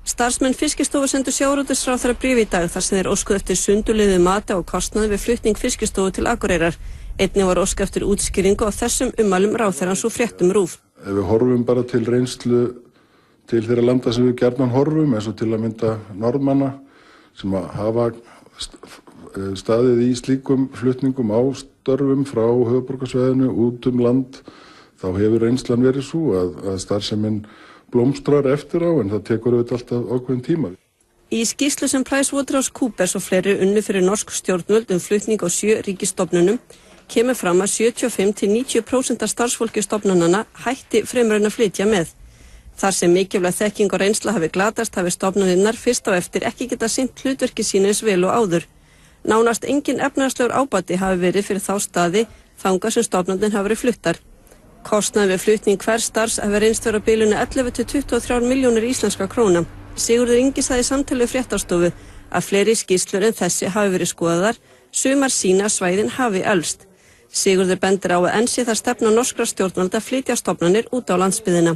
Starfsmenn Fiskistofu sendu sjávarútvegsráðherra bréf í dag þar sem þeir óskuðu eftir sundurliðuðu mati á kostnaði við flutning Fiskistofu til Akureyrar. Einnig var óskað eftir útskýringu á þessum ummælum ráðherrans úr fréttum RÚV. Ef við horfum bara til reynslu til þeirra landa sem við gjarnan horfum, eins og til að mynda Norðmanna sem hafa staðið í slíkum flutningum á störfum frá höfuðborgarsvæðinu út land, þá hefur reynslan verið svo að starfsemin blómstrar eftir á, en það tekur auðvitað alltaf ákveðin tíma. Í skýrslu sem PricewaterhouseCoopers og fleiri unnu fyrir norsk stjórnvöld flutning á 7 ríkisstofnunum kemur fram að 75–90% af starfsfólki stofnananna hætti fremur en að flytja með. Þar sem mikilvæg þekking og reynsla hafi glatast hafi stofnanirnar fyrst á eftir ekki geta sinnt hlutverki sínu eins vel og áður. Nánast engin efnahagslegur ábati hafi verið fyrir þá staði þangað sem stofnanir hafi verið fluttar. Kostnaður við flutning hvers starfs hafi reynst vera á bilinu 11–23 milljónir íslenska króna. Sigurður Ingi sagði í samtali við Fréttastofu að fleiri skýrslur en þessi hafi verið skoðaðar, sumar sýna að svæðin hafi elst. Sigurður bendir á að enn sé það stefna norskra stjórnvalda að flytja stofnanir út á landsbyggðina.